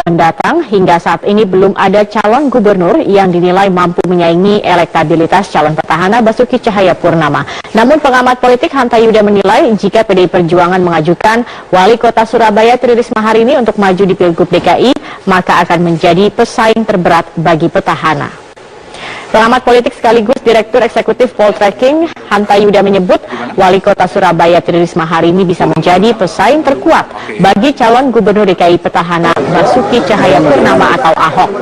mendatang. Hingga saat ini belum ada calon gubernur yang dinilai mampu menyaingi elektabilitas calon petahana Basuki Cahayapurnama. Namun pengamat politik Hanta Yuda menilai jika PDI Perjuangan mengajukan Wali Kota Surabaya Tri Risma hari ini untuk maju di Pilgub DKI, maka akan menjadi pesaing terberat bagi petahana. Pengamat politik sekaligus Direktur Eksekutif Poltreking Hanta Yuda menyebut Wali Kota Surabaya Tri Risma hari ini bisa menjadi pesaing terkuat bagi calon Gubernur DKI petahana Basuki Cahayapurnama atau Ahok.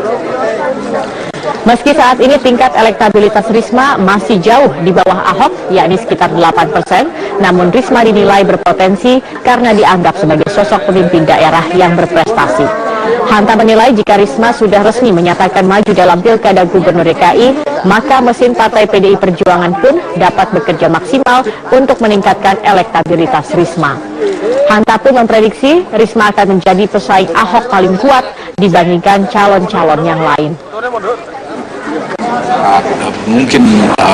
Meski saat ini tingkat elektabilitas Risma masih jauh di bawah Ahok, yakni sekitar 8%, namun Risma dinilai berpotensi karena dianggap sebagai sosok pemimpin daerah yang berprestasi. Hanta menilai jika Risma sudah resmi menyatakan maju dalam Pilkada Gubernur DKI, maka mesin partai PDI Perjuangan pun dapat bekerja maksimal untuk meningkatkan elektabilitas Risma. Hanta pun memprediksi Risma akan menjadi pesaing Ahok paling kuat dibandingkan calon-calon yang lain. Mungkin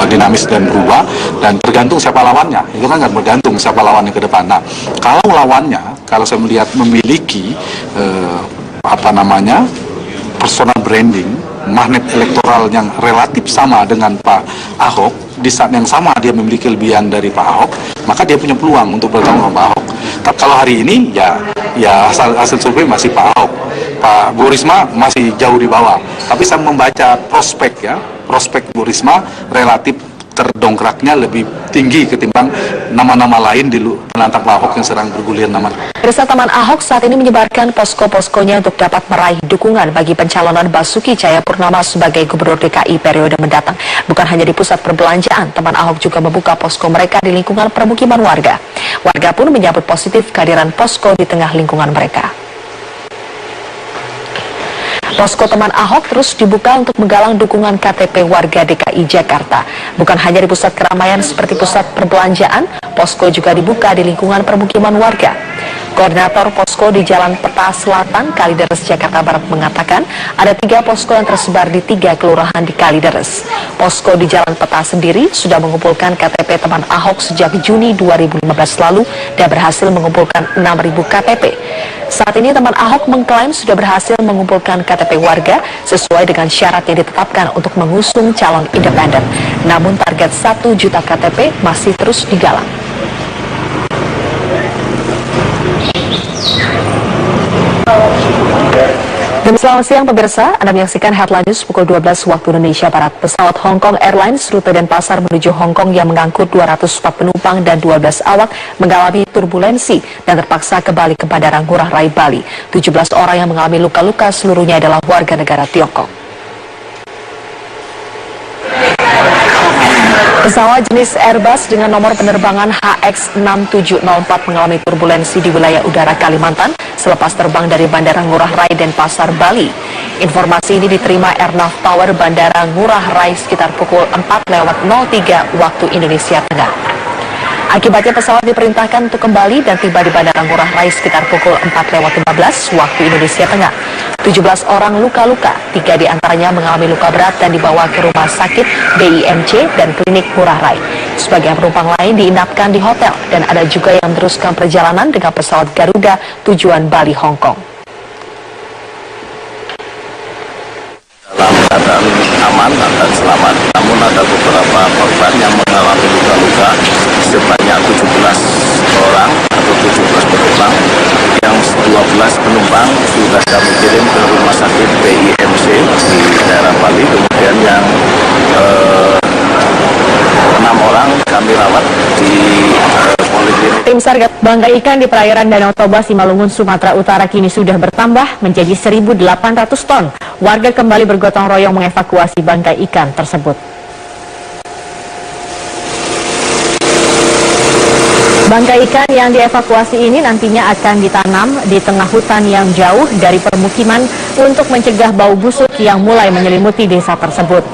dinamis dan berubah, dan tergantung siapa lawannya. Itu kan bergantung siapa lawannya ke depan. Nah, kalau lawannya, kalau saya melihat memiliki personal branding, magnet elektoral yang relatif sama dengan Pak Ahok, di saat yang sama dia memiliki kelebihan dari Pak Ahok, maka dia punya peluang untuk bertemu dengan Pak Ahok. Tapi kalau hari ini ya hasil survei masih Pak Ahok. Pak Bu Risma masih jauh di bawah. Tapi saya membaca prospek Bu Risma relatif terdongkraknya lebih tinggi ketimbang nama-nama lain di penantang Pak Ahok yang sedang bergulir nama. Desa Taman Ahok saat ini menyebarkan posko-poskonya untuk dapat meraih dukungan bagi pencalonan Basuki Cahayapurnama sebagai Gubernur DKI periode mendatang. Bukan hanya di pusat perbelanjaan, Taman Ahok juga membuka posko mereka di lingkungan permukiman warga. Warga pun menyambut positif kehadiran posko di tengah lingkungan mereka. Posko Taman Ahok terus dibuka untuk menggalang dukungan KTP warga DKI Jakarta. Bukan hanya di pusat keramaian seperti pusat perbelanjaan, posko juga dibuka di lingkungan permukiman warga. Koordinator posko di Jalan Peta Selatan, Kalideres, Jakarta Barat mengatakan ada 3 posko yang tersebar di 3 kelurahan di Kalideres. Posko di Jalan Peta sendiri sudah mengumpulkan KTP teman Ahok sejak Juni 2015 lalu dan berhasil mengumpulkan 6.000 KTP. Saat ini teman Ahok mengklaim sudah berhasil mengumpulkan KTP warga sesuai dengan syarat yang ditetapkan untuk mengusung calon independen. Namun target 1 juta KTP masih terus digalang. Dan selamat siang pemirsa, Anda menyaksikan Headline News pukul 12 waktu Indonesia Barat. Pesawat Hong Kong Airlines rute Denpasar menuju Hong Kong yang mengangkut 204 penumpang dan 12 awak mengalami turbulensi dan terpaksa kembali ke Bandara Ngurah Rai, Bali. 17 orang yang mengalami luka-luka seluruhnya adalah warga negara Tiongkok. Pesawat jenis Airbus dengan nomor penerbangan HX6704 mengalami turbulensi di wilayah udara Kalimantan selepas terbang dari Bandara Ngurah Rai Denpasar, Bali. Informasi ini diterima Airnav Tower Bandara Ngurah Rai sekitar pukul 4:03 waktu Indonesia Tengah. Akibatnya pesawat diperintahkan untuk kembali dan tiba di Bandara Ngurah Rai sekitar pukul 4:15 waktu Indonesia Tengah. 17 orang luka-luka, 3 diantaranya mengalami luka berat dan dibawa ke rumah sakit BIMC dan klinik Ngurah Rai. Sebagian penumpang lain diinapkan di hotel dan ada juga yang meneruskan perjalanan dengan pesawat Garuda tujuan Bali, Hong Kong. Dalam keadaan aman dan selamat, namun ada beberapa korban yang mengalami luka-luka sebanyak 17 orang atau 17 penumpang, yang 12 penumpang sudah kami kirim ke rumah sakit BIMC di daerah Bali, kemudian yang 6 orang kami rawat di poliklinik. Tim SAR bangkai ikan di perairan Danau Toba, Simalungun, Sumatera Utara kini sudah bertambah menjadi 1.800 ton. Warga kembali bergotong royong mengevakuasi bangkai ikan tersebut. Bangkai ikan yang dievakuasi ini nantinya akan ditanam di tengah hutan yang jauh dari permukiman untuk mencegah bau busuk yang mulai menyelimuti desa tersebut.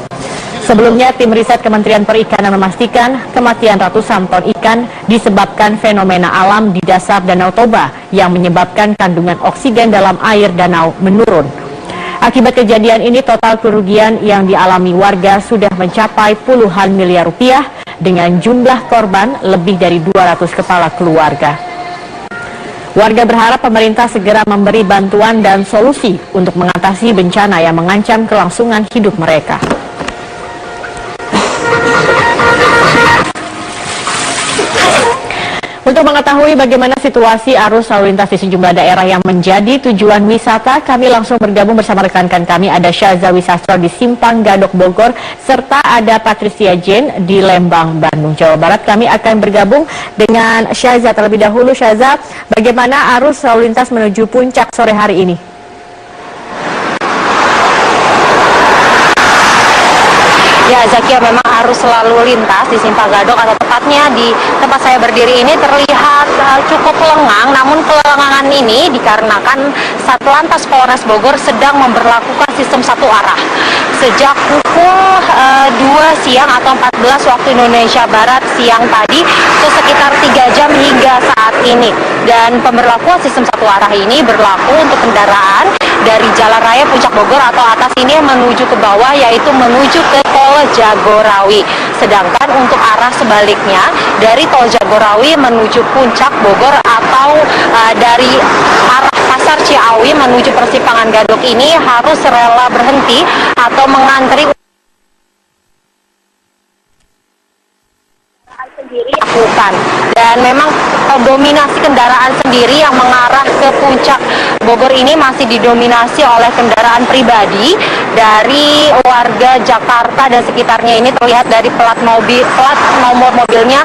Sebelumnya, tim riset Kementerian Perikanan memastikan kematian ratusan ton ikan disebabkan fenomena alam di dasar Danau Toba yang menyebabkan kandungan oksigen dalam air danau menurun. Akibat kejadian ini, total kerugian yang dialami warga sudah mencapai puluhan miliar rupiah dengan jumlah korban lebih dari 200 kepala keluarga. Warga berharap pemerintah segera memberi bantuan dan solusi untuk mengatasi bencana yang mengancam kelangsungan hidup mereka. Untuk mengetahui bagaimana situasi arus lalu lintas di sejumlah daerah yang menjadi tujuan wisata, kami langsung bergabung bersama rekan-rekan kami. Ada Syaza Wisastro di Simpang Gadok Bogor, serta ada Patricia Jane di Lembang, Bandung, Jawa Barat. Kami akan bergabung dengan Syaza terlebih dahulu. Syaza, bagaimana arus lalu lintas menuju puncak sore hari ini? Ya, Zakia, memang arus lalu lintas di Simpang Gadok atau tepatnya di tempat saya berdiri ini terlihat cukup lengang, namun kelengangan ini dikarenakan Satlantas Polres Bogor sedang memberlakukan sistem satu arah. Sejak pukul 2 siang atau 14 waktu Indonesia Barat siang tadi, itu sekitar 3 jam hingga saat ini. Dan pemberlakuan sistem satu arah ini berlaku untuk kendaraan dari Jalan Raya Puncak Bogor atau atas ini menuju ke bawah, yaitu menuju ke Tol Jagorawi. Sedangkan untuk arah sebaliknya dari Tol Jagorawi menuju Puncak Bogor atau dari arah Pasar Ciawi menuju Persimpangan Gadok ini harus rela berhenti atau mengantri sendiri lakukan. Dan memang dominasi kendaraan sendiri yang mengarah ke Puncak Bogor ini masih didominasi oleh kendaraan pribadi dari warga Jakarta dan sekitarnya. Ini terlihat dari plat nomor mobilnya,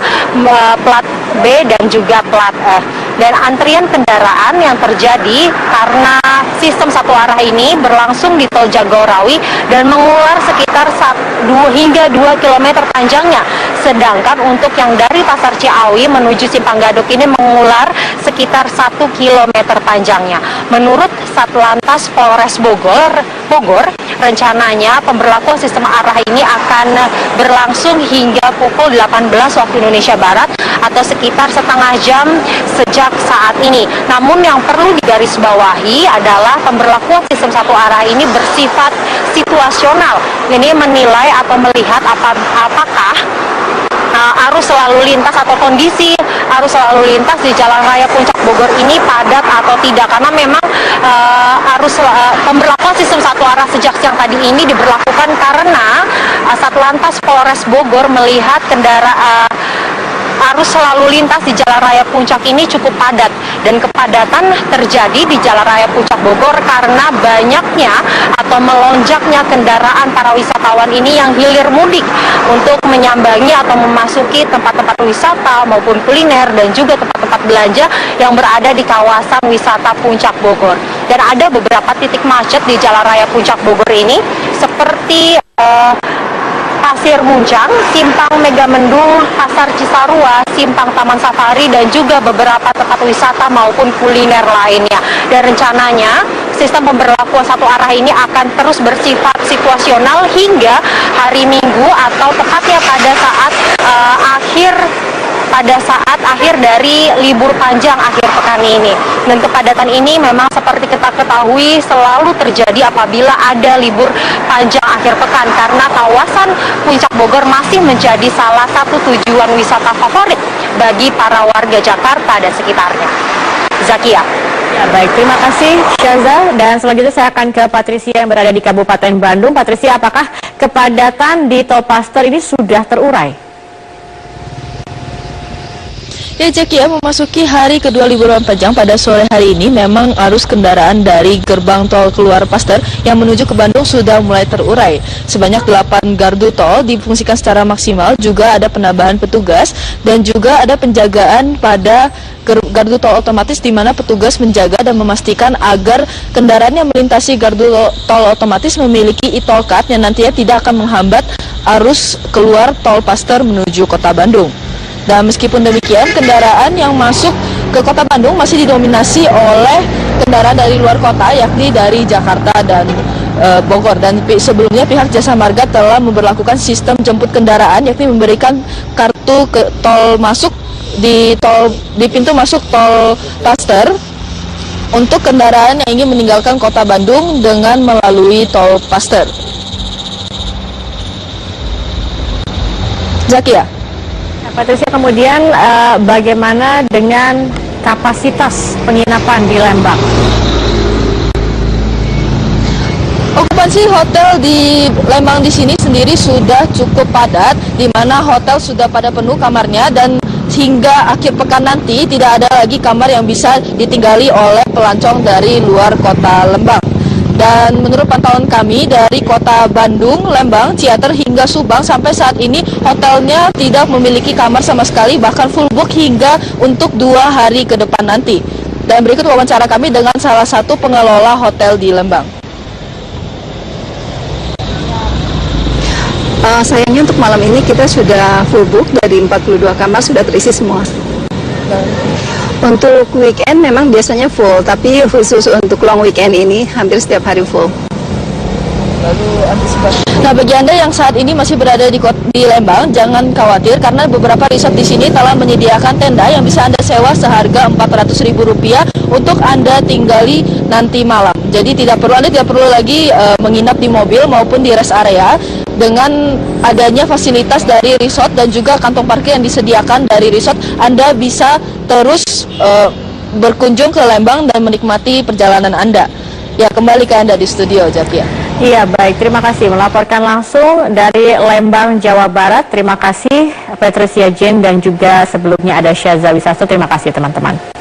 plat B dan juga plat F. Dan antrian kendaraan yang terjadi karena sistem satu arah ini berlangsung di Tol Jagorawi dan mengular sekitar 2 hingga 2 km panjangnya. Sedangkan untuk yang dari Pasar Ciawi menuju Simpang Gadok ini mengular sekitar 1 km panjangnya. Menurut Satlantas Polres Bogor, rencananya pemberlakuan sistem arah ini akan berlangsung hingga pukul 18 waktu Indonesia Barat atau sekitar setengah jam sejak saat ini. Namun yang perlu digarisbawahi adalah pemberlakuan sistem satu arah ini bersifat situasional. Ini menilai atau melihat apakah arus lalu lintas atau kondisi arus lalu lintas di Jalan Raya Puncak Bogor ini padat atau tidak, karena memang pemberlakuan sistem satu arah sejak siang tadi ini diberlakukan karena Satlantas Polres Bogor melihat arus lalu lintas di Jalan Raya Puncak ini cukup padat, dan kepadatan terjadi di Jalan Raya Puncak Bogor karena banyaknya atau melonjaknya kendaraan para wisatawan ini yang hilir mudik untuk menyambangi atau memasuki tempat-tempat wisata maupun kuliner dan juga tempat-tempat belanja yang berada di kawasan wisata Puncak Bogor. Dan ada beberapa titik macet di Jalan Raya Puncak Bogor ini seperti Pasir Muncang, Simpang Megamendung, Pasar Cisarua, Simpang Taman Safari, dan juga beberapa tempat wisata maupun kuliner lainnya. Dan rencananya sistem pemberlakuan satu arah ini akan terus bersifat situasional hingga hari Minggu atau tepatnya pada saat akhir dari libur panjang akhir pekan ini. Dan kepadatan ini memang seperti kita ketahui selalu terjadi apabila ada libur panjang akhir pekan, karena kawasan Puncak Bogor masih menjadi salah satu tujuan wisata favorit bagi para warga Jakarta dan sekitarnya. Zakia. Ya, baik, terima kasih Syaza. Dan selanjutnya saya akan ke Patricia yang berada di Kabupaten Bandung. Patricia, apakah kepadatan di Tol Paster ini sudah terurai? Ya, Zakia, memasuki hari kedua liburan panjang pada sore hari ini memang arus kendaraan dari gerbang tol keluar Paster yang menuju ke Bandung sudah mulai terurai. Sebanyak 8 gardu tol difungsikan secara maksimal, juga ada penambahan petugas dan juga ada penjagaan pada gardu tol otomatis di mana petugas menjaga dan memastikan agar kendaraan yang melintasi gardu tol otomatis memiliki e-tol card yang nantinya tidak akan menghambat arus keluar tol Paster menuju kota Bandung. Dan meskipun demikian, kendaraan yang masuk ke kota Bandung masih didominasi oleh kendaraan dari luar kota, yakni dari Jakarta dan Bogor. Dan sebelumnya pihak Jasa Marga telah memberlakukan sistem jemput kendaraan, yakni memberikan kartu ke tol masuk di pintu masuk tol Paster untuk kendaraan yang ingin meninggalkan kota Bandung dengan melalui tol Paster. Zakia. Patricia, kemudian bagaimana dengan kapasitas penginapan di Lembang? Okupansi hotel di Lembang di sini sendiri sudah cukup padat, di mana hotel sudah pada penuh kamarnya dan hingga akhir pekan nanti tidak ada lagi kamar yang bisa ditinggali oleh pelancong dari luar kota Lembang. Dan menurut pantauan kami dari kota Bandung, Lembang, Ciater hingga Subang sampai saat ini hotelnya tidak memiliki kamar sama sekali, bahkan full book hingga untuk 2 hari ke depan nanti. Dan berikut wawancara kami dengan salah satu pengelola hotel di Lembang. Sayangnya untuk malam ini kita sudah full book, dari 42 kamar sudah terisi semua. Untuk weekend memang biasanya full, tapi khusus untuk long weekend ini hampir setiap hari full. Nah, bagi Anda yang saat ini masih berada di Lembang, jangan khawatir karena beberapa resort di sini telah menyediakan tenda yang bisa Anda sewa seharga Rp400.000 untuk Anda tinggali nanti malam. Jadi Anda tidak perlu lagi menginap di mobil maupun di rest area. Dengan adanya fasilitas dari resort dan juga kantong parkir yang disediakan dari resort, Anda bisa terus berkunjung ke Lembang dan menikmati perjalanan Anda. Ya, kembali ke Anda di studio, Japia. Iya, baik. Terima kasih. Melaporkan langsung dari Lembang, Jawa Barat. Terima kasih Patricia Jane dan juga sebelumnya ada Syaza Wisasto. Terima kasih teman-teman.